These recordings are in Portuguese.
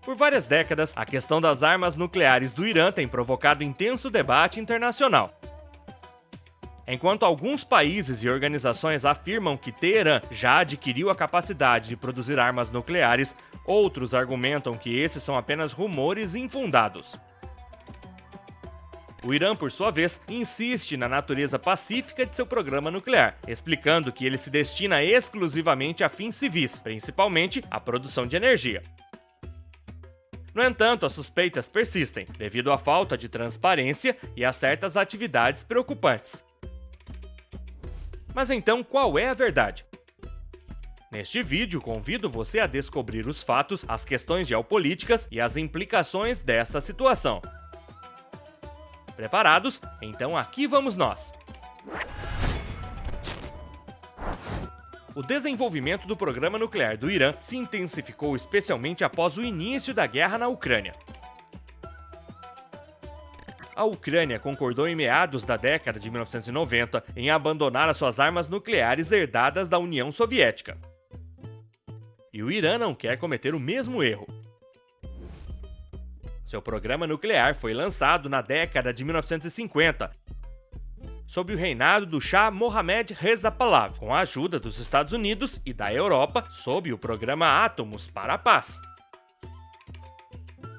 Por várias décadas, a questão das armas nucleares do Irã tem provocado intenso debate internacional. Enquanto alguns países e organizações afirmam que Teherã já adquiriu a capacidade de produzir armas nucleares, outros argumentam que esses são apenas rumores infundados. O Irã, por sua vez, insiste na natureza pacífica de seu programa nuclear, explicando que ele se destina exclusivamente a fins civis, principalmente à produção de energia. No entanto, as suspeitas persistem, devido à falta de transparência e a certas atividades preocupantes. Mas então, qual é a verdade? Neste vídeo, convido você a descobrir os fatos, as questões geopolíticas e as implicações dessa situação. Preparados? Então aqui vamos nós! O desenvolvimento do programa nuclear do Irã se intensificou especialmente após o início da guerra na Ucrânia. A Ucrânia concordou em meados da década de 1990 em abandonar as suas armas nucleares herdadas da União Soviética. E o Irã não quer cometer o mesmo erro. Seu programa nuclear foi lançado na década de 1950, sob o reinado do Shah Mohammad Reza Pahlavi, com a ajuda dos Estados Unidos e da Europa, sob o programa Átomos para a Paz.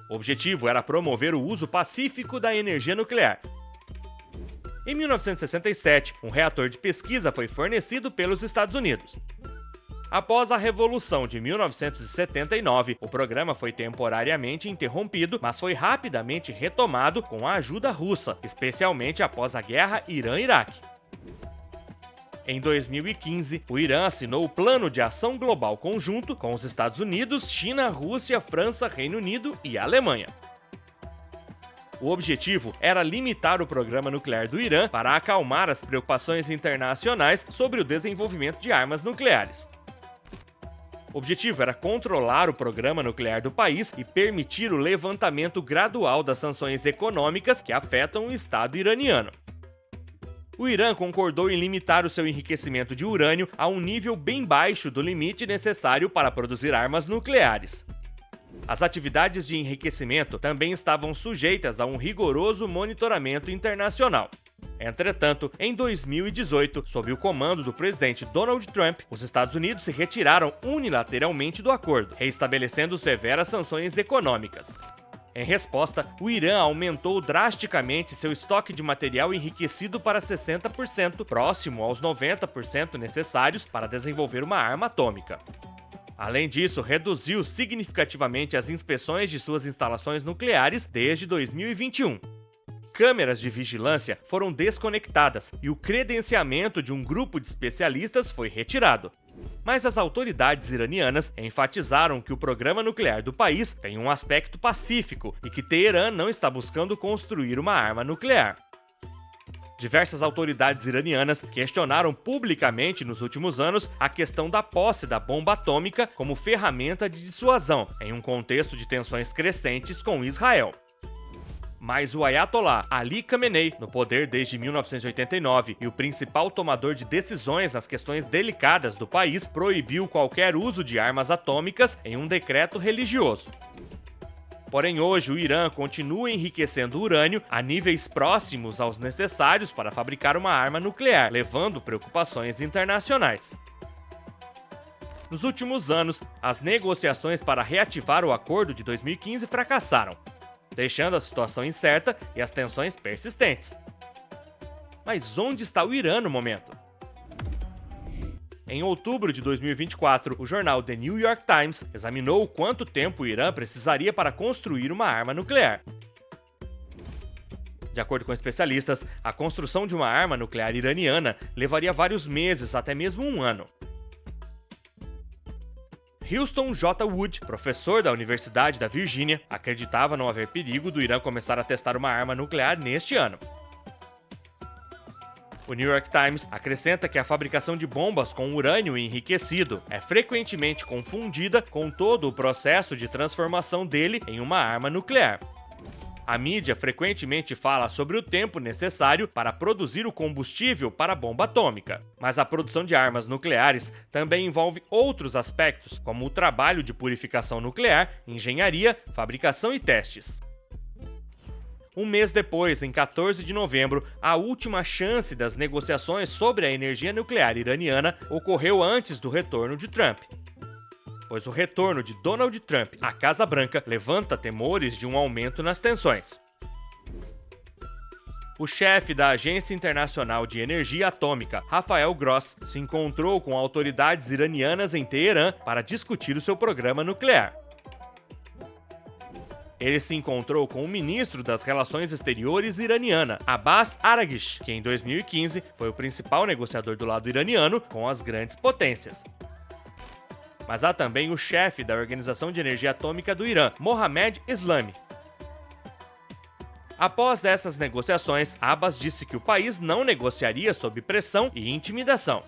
O objetivo era promover o uso pacífico da energia nuclear. Em 1967, um reator de pesquisa foi fornecido pelos Estados Unidos. Após a Revolução de 1979, o programa foi temporariamente interrompido, mas foi rapidamente retomado com a ajuda russa, especialmente após a Guerra Irã-Iraque. Em 2015, o Irã assinou o Plano de Ação Global Conjunto com os Estados Unidos, China, Rússia, França, Reino Unido e Alemanha. O objetivo era limitar o programa nuclear do Irã para acalmar as preocupações internacionais sobre o desenvolvimento de armas nucleares. O objetivo era controlar o programa nuclear do país e permitir o levantamento gradual das sanções econômicas que afetam o Estado iraniano. O Irã concordou em limitar o seu enriquecimento de urânio a um nível bem baixo do limite necessário para produzir armas nucleares. As atividades de enriquecimento também estavam sujeitas a um rigoroso monitoramento internacional. Entretanto, em 2018, sob o comando do presidente Donald Trump, os Estados Unidos se retiraram unilateralmente do acordo, reestabelecendo severas sanções econômicas. Em resposta, o Irã aumentou drasticamente seu estoque de material enriquecido para 60%, próximo aos 90% necessários para desenvolver uma arma atômica. Além disso, reduziu significativamente as inspeções de suas instalações nucleares desde 2021. Câmeras de vigilância foram desconectadas e o credenciamento de um grupo de especialistas foi retirado. Mas as autoridades iranianas enfatizaram que o programa nuclear do país tem um aspecto pacífico e que Teherã não está buscando construir uma arma nuclear. Diversas autoridades iranianas questionaram publicamente nos últimos anos a questão da posse da bomba atômica como ferramenta de dissuasão, em um contexto de tensões crescentes com Israel. Mas o Ayatollah Ali Khamenei, no poder desde 1989 e o principal tomador de decisões nas questões delicadas do país, proibiu qualquer uso de armas atômicas em um decreto religioso. Porém, hoje o Irã continua enriquecendo urânio a níveis próximos aos necessários para fabricar uma arma nuclear, levando preocupações internacionais. Nos últimos anos, as negociações para reativar o acordo de 2015 fracassaram, deixando a situação incerta e as tensões persistentes. Mas onde está o Irã no momento? Em outubro de 2024, o jornal The New York Times examinou quanto tempo o Irã precisaria para construir uma arma nuclear. De acordo com especialistas, a construção de uma arma nuclear iraniana levaria vários meses, até mesmo um ano. Houston J. Wood, professor da Universidade da Virgínia, acreditava não haver perigo do Irã começar a testar uma arma nuclear neste ano. O New York Times acrescenta que a fabricação de bombas com urânio enriquecido é frequentemente confundida com todo o processo de transformação dele em uma arma nuclear. A mídia frequentemente fala sobre o tempo necessário para produzir o combustível para a bomba atômica, mas a produção de armas nucleares também envolve outros aspectos, como o trabalho de purificação nuclear, engenharia, fabricação e testes. Um mês depois, em 14 de novembro, a última chance das negociações sobre a energia nuclear iraniana ocorreu antes do retorno de Trump, pois o retorno de Donald Trump à Casa Branca levanta temores de um aumento nas tensões. O chefe da Agência Internacional de Energia Atômica, Rafael Gross, se encontrou com autoridades iranianas em Teherã para discutir o seu programa nuclear. Ele se encontrou com o ministro das Relações Exteriores iraniana, Abbas Araghchi, que em 2015 foi o principal negociador do lado iraniano com as grandes potências. Mas há também o chefe da Organização de Energia Atômica do Irã, Mohammad Eslami. Após essas negociações, Abbas disse que o país não negociaria sob pressão e intimidação.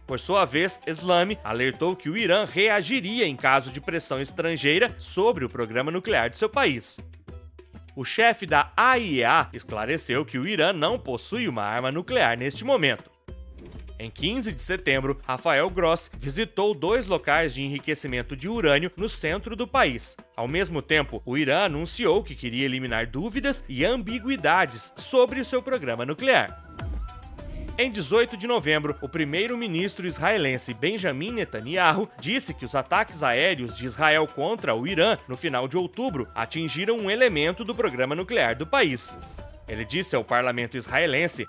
Por sua vez, Eslami alertou que o Irã reagiria em caso de pressão estrangeira sobre o programa nuclear de seu país. O chefe da AIEA esclareceu que o Irã não possui uma arma nuclear neste momento. Em 15 de setembro, Rafael Gross visitou 2 locais de enriquecimento de urânio no centro do país. Ao mesmo tempo, o Irã anunciou que queria eliminar dúvidas e ambiguidades sobre o seu programa nuclear. Em 18 de novembro, o primeiro-ministro israelense Benjamin Netanyahu disse que os ataques aéreos de Israel contra o Irã no final de outubro atingiram um elemento do programa nuclear do país. Ele disse ao parlamento israelense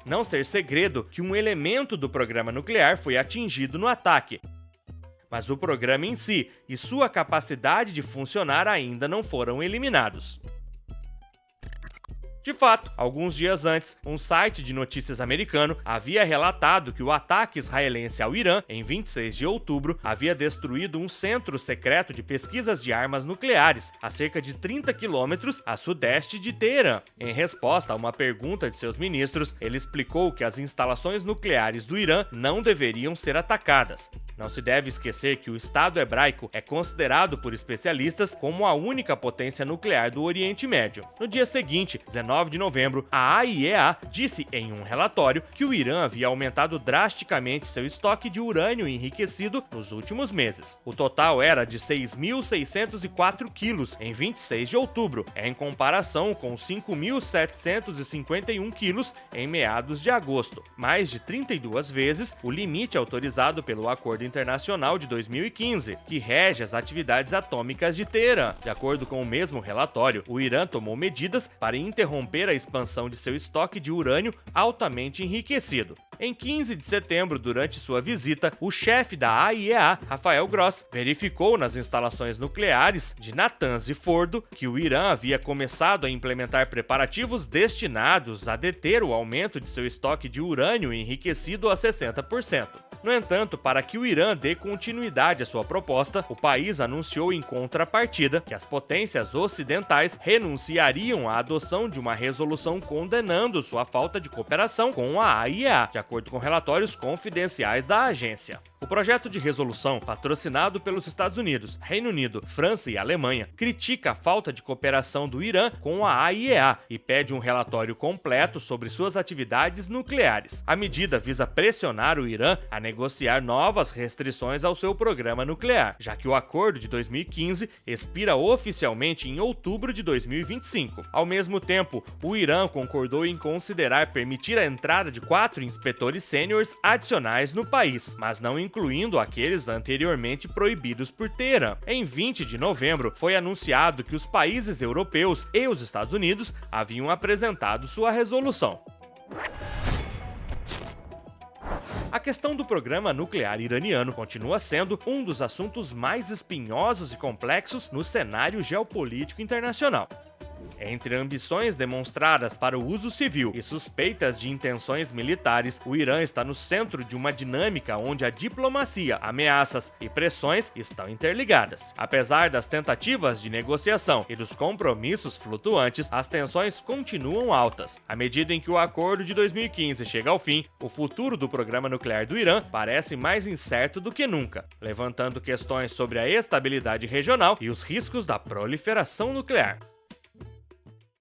não ser segredo que um elemento do programa nuclear foi atingido no ataque, mas o programa em si e sua capacidade de funcionar ainda não foram eliminados. De fato, alguns dias antes, um site de notícias americano havia relatado que o ataque israelense ao Irã, em 26 de outubro, havia destruído um centro secreto de pesquisas de armas nucleares, a cerca de 30 quilômetros a sudeste de Teherã. Em resposta a uma pergunta de seus ministros, ele explicou que as instalações nucleares do Irã não deveriam ser atacadas. Não se deve esquecer que o Estado hebraico é considerado por especialistas como a única potência nuclear do Oriente Médio. No dia seguinte, 19 de novembro, a AIEA disse em um relatório que o Irã havia aumentado drasticamente seu estoque de urânio enriquecido nos últimos meses. O total era de 6.604 quilos em 26 de outubro, em comparação com 5.751 quilos em meados de agosto, mais de 32 vezes o limite autorizado pelo Acordo Internacional de 2015, que rege as atividades atômicas de Teherã. De acordo com o mesmo relatório, o Irã tomou medidas para interromper a expansão de seu estoque de urânio altamente enriquecido. Em 15 de setembro, durante sua visita, o chefe da AIEA, Rafael Gross, verificou nas instalações nucleares de Natanz e Fordo que o Irã havia começado a implementar preparativos destinados a deter o aumento de seu estoque de urânio enriquecido a 60%. No entanto, para que o Irã dê continuidade à sua proposta, o país anunciou em contrapartida que as potências ocidentais renunciariam à adoção de uma resolução condenando sua falta de cooperação com a AIEA, de acordo com relatórios confidenciais da agência. O projeto de resolução, patrocinado pelos Estados Unidos, Reino Unido, França e Alemanha, critica a falta de cooperação do Irã com a AIEA e pede um relatório completo sobre suas atividades nucleares. A medida visa pressionar o Irã a negociar novas restrições ao seu programa nuclear, já que o acordo de 2015 expira oficialmente em outubro de 2025. Ao mesmo tempo, o Irã concordou em considerar permitir a entrada de 4 inspetores sêniores adicionais no país, mas não incluindo aqueles anteriormente proibidos por Teherã. Em 20 de novembro, foi anunciado que os países europeus e os Estados Unidos haviam apresentado sua resolução. A questão do programa nuclear iraniano continua sendo um dos assuntos mais espinhosos e complexos no cenário geopolítico internacional. Entre ambições demonstradas para o uso civil e suspeitas de intenções militares, o Irã está no centro de uma dinâmica onde a diplomacia, ameaças e pressões estão interligadas. Apesar das tentativas de negociação e dos compromissos flutuantes, as tensões continuam altas. À medida em que o acordo de 2015 chega ao fim, o futuro do programa nuclear do Irã parece mais incerto do que nunca, levantando questões sobre a estabilidade regional e os riscos da proliferação nuclear.